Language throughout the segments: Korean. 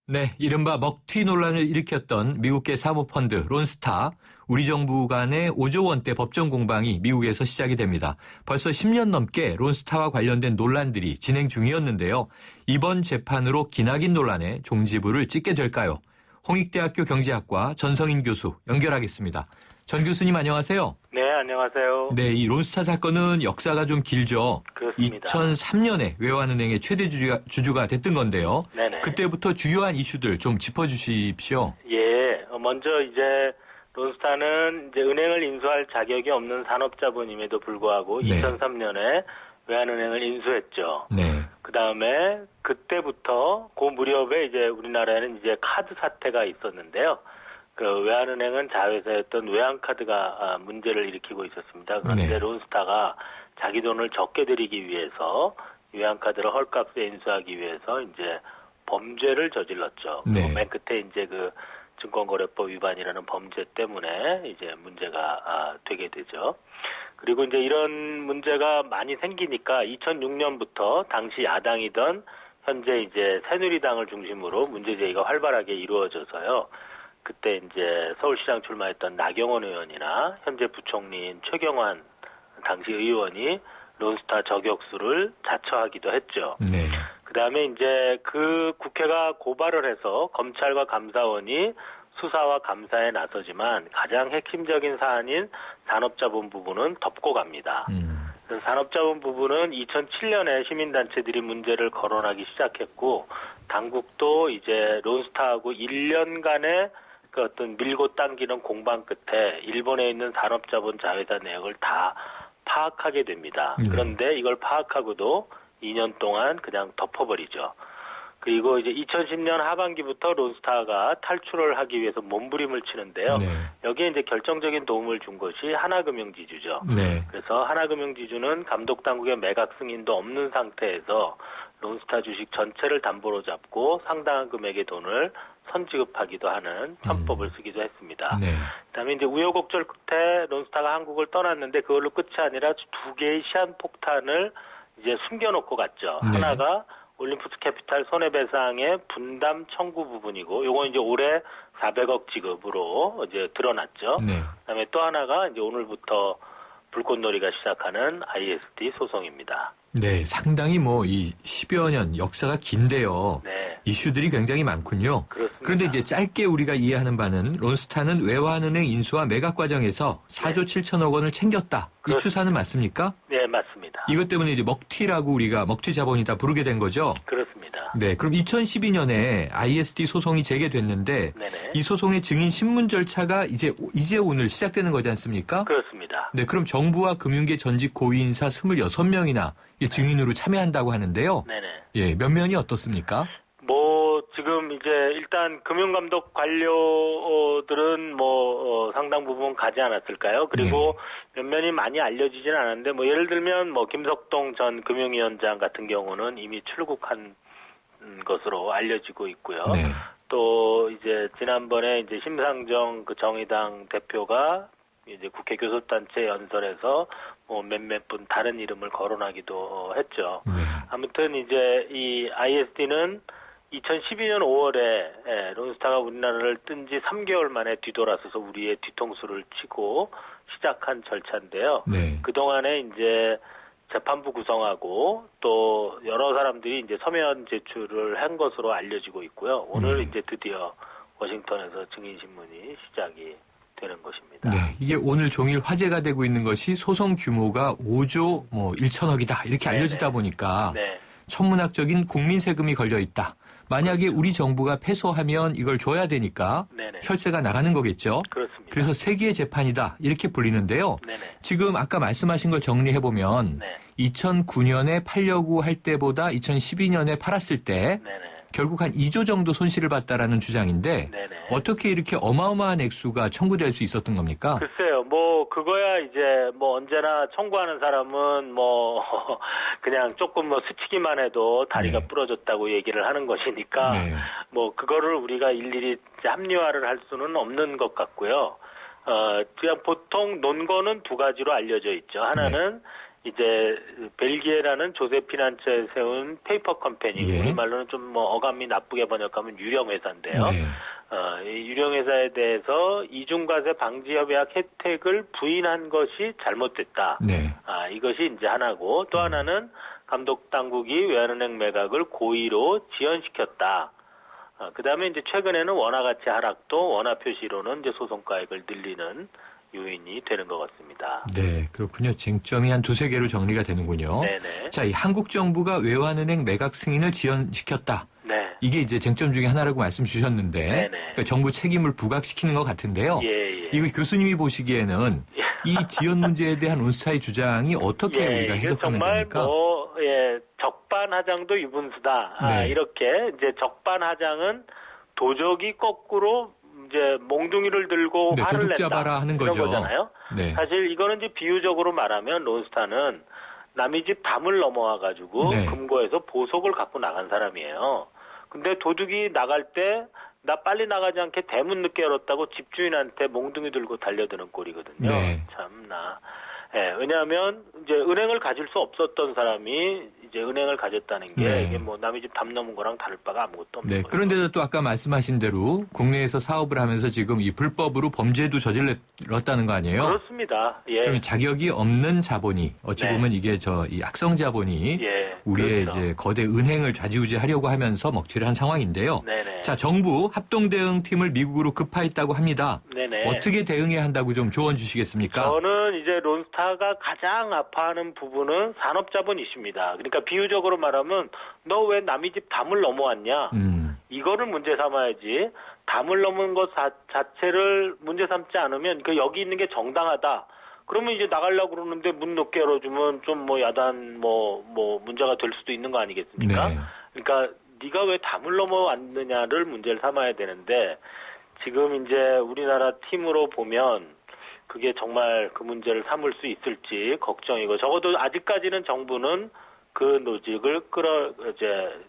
네, 이른바 먹튀 논란을 일으켰던 미국계 사모펀드 론스타, 우리 정부 간의 5조 원대 법정 공방이 미국에서 시작이 됩니다. 벌써 10년 넘게 론스타와 관련된 논란들이 진행 중이었는데요. 이번 재판으로 기나긴 논란에 종지부를 찍게 될까요? 홍익대학교 경제학과 전성인 교수 연결하겠습니다. 전 교수님 안녕하세요. 네, 안녕하세요. 네, 이 론스타 사건은 역사가 좀 길죠. 그렇습니다. 2003년에 외환은행의 최대 주주가 됐던 건데요. 네네. 그때부터 주요한 이슈들 좀 짚어주십시오. 예, 먼저 이제 론스타는 이제 은행을 인수할 자격이 없는 산업자본임에도 불구하고 네. 2003년에 외환은행을 인수했죠. 네. 그 다음에 그때부터 그 무렵에 이제 우리나라에는 이제 카드 사태가 있었는데요. 그 외환은행은 자회사였던 외환카드가 문제를 일으키고 있었습니다. 그런데 네. 론스타가 자기 돈을 적게 들이기 위해서 외환카드를 헐값에 인수하기 위해서 이제 범죄를 저질렀죠. 네. 맨 끝에 이제 그 증권거래법 위반이라는 범죄 때문에 이제 문제가 되게 되죠. 그리고 이제 이런 문제가 많이 생기니까 2006년부터 당시 야당이던 현재 이제 새누리당을 중심으로 문제 제기가 활발하게 이루어져서요. 그때 이제 서울시장 출마했던 나경원 의원이나 현재 부총리인 최경환 당시 의원이 론스타 저격수를 자처하기도 했죠. 네. 그다음에 이제 그 국회가 고발을 해서 검찰과 감사원이 수사와 감사에 나서지만 가장 핵심적인 사안인 산업자본 부분은 덮고 갑니다. 그래서 산업자본 부분은 2007년에 시민단체들이 문제를 거론하기 시작했고 당국도 이제 론스타하고 1년간의 그 어떤 밀고 당기는 공방 끝에 일본에 있는 산업자본 자회사 내역을 다 파악하게 됩니다. 그런데 이걸 파악하고도 2년 동안 그냥 덮어버리죠. 그리고 이제 2010년 하반기부터 론스타가 탈출을 하기 위해서 몸부림을 치는데요. 네. 여기에 이제 결정적인 도움을 준 것이 하나금융지주죠. 네. 그래서 하나금융지주는 감독당국의 매각 승인도 없는 상태에서 론스타 주식 전체를 담보로 잡고 상당한 금액의 돈을 선지급하기도 하는 편법을 쓰기도 했습니다. 네. 그다음에 이제 우여곡절 끝에 론스타가 한국을 떠났는데 그걸로 끝이 아니라 두 개의 시한폭탄을 이제 숨겨놓고 갔죠. 네. 하나가 올림푸스 캐피탈 손해배상의 분담 청구 부분이고, 요건 이제 올해 400억 지급으로 이제 드러났죠. 네. 그다음에 또 하나가 이제 오늘부터 불꽃놀이가 시작하는 ISD 소송입니다. 네, 상당히 이 10여 년 역사가 긴데요. 네. 이슈들이 굉장히 많군요. 그렇습니다. 그런데 이제 짧게 우리가 이해하는 바는 론스타는 외환은행 인수와 매각 과정에서 4조 7천억 원을 챙겼다. 이 그렇습니다. 추사는 맞습니까? 네, 맞습니다. 이것 때문에 이제 먹튀라고 우리가 먹튀 자본이다 부르게 된 거죠. 그렇습니다. 네, 그럼 2012년에 ISD 소송이 제기됐는데 네네. 이 소송의 증인 신문 절차가 이제 오늘 시작되는 거지 않습니까? 그렇습니다. 네, 그럼 정부와 금융계 전직 고위 인사 26명이나 증인으로 참여한다고 하는데요. 네네. 예, 면면이 어떻습니까? 지금 이제 일단 금융감독 관료들은 상당 부분 가지 않았을까요? 그리고 면면이 많이 알려지진 않았는데 예를 들면 김석동 전 금융위원장 같은 경우는 이미 출국한 것으로 알려지고 있고요. 네. 또 이제 지난번에 이제 심상정 그 정의당 대표가 이제 국회 교섭단체 연설에서 몇몇 분 다른 이름을 거론하기도 했죠. 네. 아무튼 이제 이 ISD는 2012년 5월에 론스타가 우리나라를 뜬 지 3개월 만에 뒤돌아서서 우리의 뒤통수를 치고 시작한 절차인데요. 네. 그동안에 이제 재판부 구성하고 또 여러 사람들이 이제 서면 제출을 한 것으로 알려지고 있고요. 오늘 이제 드디어 워싱턴에서 증인신문이 시작이 되는 것입니다. 네, 이게 오늘 종일 화제가 되고 있는 것이 소송 규모가 5조 1천억이다 이렇게 알려지다 보니까 네. 천문학적인 국민 세금이 걸려 있다. 만약에 우리 정부가 패소하면 이걸 줘야 되니까 네네. 혈세가 나가는 거겠죠. 그렇습니다. 그래서 세기의 재판이다 이렇게 불리는데요. 네네. 지금 아까 말씀하신 걸 정리해보면 네. 2009년에 팔려고 할 때보다 2012년에 팔았을 때 네네. 결국 한 2조 정도 손실을 봤다라는 주장인데 네네. 어떻게 이렇게 어마어마한 액수가 청구될 수 있었던 겁니까? 글쎄요, 그거야 이제 언제나 청구하는 사람은 그냥 조금 스치기만 해도 다리가 네. 부러졌다고 얘기를 하는 것이니까 네. 그거를 우리가 일일이 이제 합리화를 할 수는 없는 것 같고요. 그냥 보통 논거는 두 가지로 알려져 있죠. 하나는 이제 벨기에라는 조세 피난처에 세운 페이퍼 컴퍼니, 예. 우리말로는 좀 뭐 어감이 나쁘게 번역하면 유령 회사인데요. 네. 이 유령 회사에 대해서 이중과세 방지 협약 혜택을 부인한 것이 잘못됐다. 네. 이것이 이제 하나고, 또 하나는 감독 당국이 외환은행 매각을 고의로 지연시켰다. 그다음에 이제 최근에는 원화 가치 하락도 원화 표시로는 이제 소송가액을 늘리는 요인이 되는 것 같습니다. 네, 그렇군요. 쟁점이 한 두세 개로 정리가 되는군요. 네네. 자, 이 한국 정부가 외환은행 매각 승인을 지연시켰다. 네. 이게 이제 쟁점 중에 하나라고 말씀 주셨는데, 네네. 그러니까 정부 책임을 부각시키는 것 같은데요. 예. 이거 교수님이 보시기에는 이 지연 문제에 대한 론스타의 주장이 어떻게 우리가 이게 해석하면 정말 됩니까? 적반하장도 유분수다. 네. 이렇게 이제 적반하장은 도적이 거꾸로 이제 몽둥이를 들고 네, 화를 도둑 낸다. 잡아라 하는 이런 거죠. 거잖아요. 네. 사실 이거는 이제 비유적으로 말하면 론스타는 남의 집 담을 넘어와 가지고 네. 금고에서 보석을 갖고 나간 사람이에요. 근데 도둑이 나갈 때 나 빨리 나가지 않게 대문 늦게 열었다고 집주인한테 몽둥이 들고 달려드는 꼴이거든요. 네. 참나. 왜냐하면 이제 은행을 가질 수 없었던 사람이 이제 은행을 가졌다는 게 네. 이게 뭐 남의 집 담 넘은 거랑 다를 바가 아무것도 없는 네, 거죠. 그런데도 또 아까 말씀하신 대로 국내에서 사업을 하면서 지금 이 불법으로 범죄도 저질렀다는 거 아니에요? 그렇습니다. 예. 그럼 자격이 없는 자본이 어찌 네. 보면 이게 이 악성 자본이 예. 우리의 그렇죠. 이제 거대 은행을 좌지우지하려고 하면서 먹튀를 한 상황인데요. 네네. 자, 정부 합동대응팀을 미국으로 급파했다고 합니다. 네네. 어떻게 대응해야 한다고 좀 조언 주시겠습니까? 저는 이제 론스타가 가장 아파하는 부분은 산업자본 이슈입니다. 그러니까 비유적으로 말하면 너 왜 남의 집 담을 넘어왔냐? 이거를 문제 삼아야지. 담을 넘은 것 자체를 문제 삼지 않으면 그 여기 있는 게 정당하다. 그러면 이제 나가려고 그러는데 문 높게 열어주면 좀 뭐 야단 뭐 문제가 될 수도 있는 거 아니겠습니까? 네. 그러니까 네가 왜 담을 넘어왔느냐를 문제를 삼아야 되는데 지금 이제 우리나라 팀으로 보면 그게 정말 그 문제를 삼을 수 있을지 걱정이고 적어도 아직까지는 정부는 그 노직을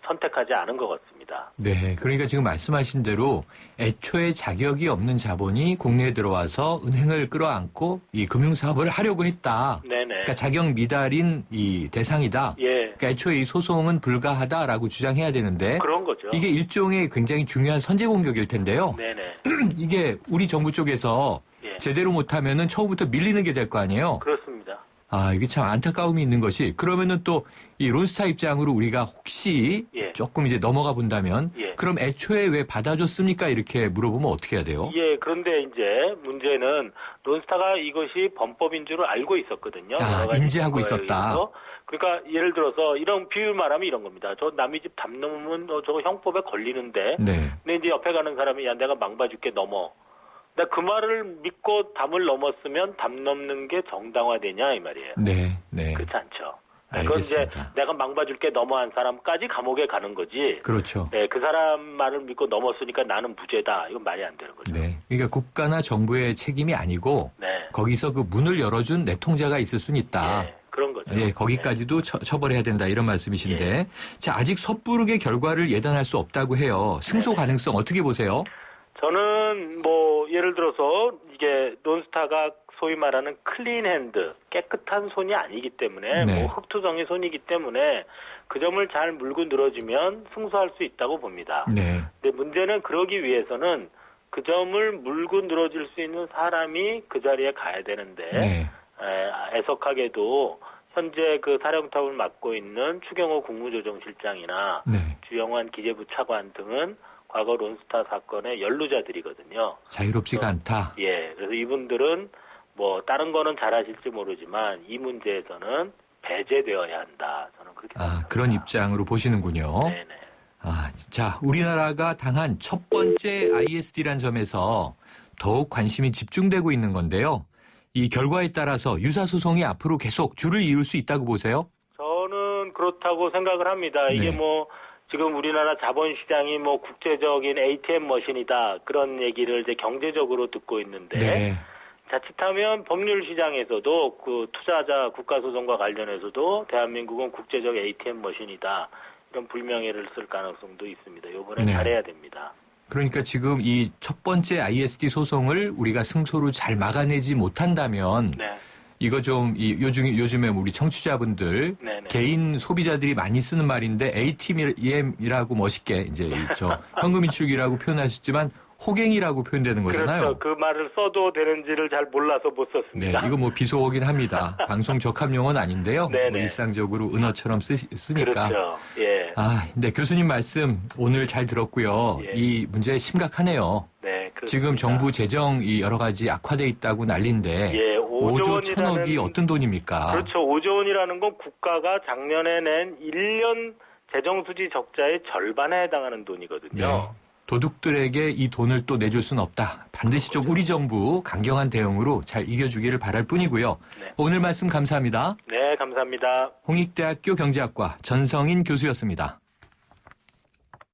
선택하지 않은 것 같습니다. 네, 그러니까 지금 말씀하신 대로 애초에 자격이 없는 자본이 국내에 들어와서 은행을 끌어안고 이 금융사업을 하려고 했다. 네네. 그러니까 자격 미달인 이 대상이다. 예. 그러니까 애초에 이 소송은 불가하다라고 주장해야 되는데 그런 거죠. 이게 일종의 굉장히 중요한 선제 공격일 텐데요. 네네. 이게 우리 정부 쪽에서 예. 제대로 못하면은 처음부터 밀리는 게 될 거 아니에요. 그렇습니다. 이게 참 안타까움이 있는 것이 그러면은 또 이 론스타 입장으로 우리가 혹시 예. 조금 이제 넘어가 본다면 예. 그럼 애초에 왜 받아줬습니까? 이렇게 물어보면 어떻게 해야 돼요? 예, 그런데 이제 문제는 론스타가 이것이 범법인 줄을 알고 있었거든요. 여러 가지 인지하고 증거에 있었다. 의해서. 그러니까 예를 들어서 이런 비유 말하면 이런 겁니다. 저 남의 집 담 넘으면 저거 형법에 걸리는데. 네. 근데 이제 옆에 가는 사람이 야 내가 망봐줄게 넘어. 근데 그 말을 믿고 담을 넘었으면 담 넘는 게 정당화되냐 이 말이에요. 네. 네. 그렇지 않죠. 그건 이제 알겠습니다. 내가 망봐줄게 넘어한 사람까지 감옥에 가는 거지. 그렇죠. 네, 그 사람 말을 믿고 넘었으니까 나는 무죄다. 이건 말이 안 되는 거죠. 네. 그러니까 국가나 정부의 책임이 아니고 네. 거기서 그 문을 열어준 내통자가 있을 수는 있다. 예, 그런 거죠. 예, 거기까지도 처벌해야 된다 이런 말씀이신데 자 아직 섣부르게 결과를 예단할 수 없다고 해요. 승소 네. 가능성 어떻게 보세요? 저는 뭐 예를 들어서 이게 론스타가 소위 말하는 클린 핸드, 깨끗한 손이 아니기 때문에 네. 뭐 흑투성의 손이기 때문에 그 점을 잘 물고 늘어지면 승소할 수 있다고 봅니다. 네. 근데 문제는 그러기 위해서는 그 점을 물고 늘어질 수 있는 사람이 그 자리에 가야 되는데 네. 애석하게도 현재 그 사령탑을 맡고 있는 추경호 국무조정실장이나 네. 주영환 기재부 차관 등은 과거 론스타 사건의 연루자들이거든요. 자유롭지가 않다. 예, 그래서 이분들은 뭐 다른 거는 잘하실지 모르지만 이 문제에서는 배제되어야 한다. 저는 그렇게 생각합니다. 그런 입장으로 보시는군요. 네네. 자, 우리나라가 당한 첫 번째 ISD란 점에서 더욱 관심이 집중되고 있는 건데요. 이 결과에 따라서 유사 소송이 앞으로 계속 줄을 이을 수 있다고 보세요? 저는 그렇다고 생각을 합니다. 이게 네. 뭐 지금 우리나라 자본시장이 뭐 국제적인 ATM 머신이다 그런 얘기를 이제 경제적으로 듣고 있는데 네. 자칫하면 법률 시장에서도 그 투자자 국가소송과 관련해서도 대한민국은 국제적 ATM 머신이다 이런 불명예를 쓸 가능성도 있습니다. 이번에 네. 잘해야 됩니다. 그러니까 지금 이 첫 번째 ISD 소송을 우리가 승소로 잘 막아내지 못한다면 네. 이거 좀 요즘에 우리 청취자분들 네네. 개인 소비자들이 많이 쓰는 말인데 ATM이라고 멋있게 이제 현금 인출기라고 표현하셨지만 호갱이라고 표현되는 거잖아요. 그렇죠. 그 말을 써도 되는지를 잘 몰라서 못 네, 썼습니다. 이거 뭐 비속어긴 합니다. 방송 적합 용어는 아닌데요. 네네. 뭐 일상적으로 은어처럼 쓰니까. 그렇죠. 예. 아, 근데 교수님 말씀 오늘 잘 들었고요. 예. 이 문제 심각하네요. 네. 그렇습니다. 지금 정부 재정이 여러 가지 악화돼 있다고 난리인데 예, 5조 1천억이 어떤 돈입니까? 그렇죠. 5조 원이라는 건 국가가 작년에 낸 1년 재정수지 적자의 절반에 해당하는 돈이거든요. 네. 도둑들에게 이 돈을 또 내줄 수는 없다. 반드시 좀 우리 정부 강경한 대응으로 잘 이겨주기를 바랄 뿐이고요. 네. 오늘 말씀 감사합니다. 네, 감사합니다. 홍익대학교 경제학과 전성인 교수였습니다.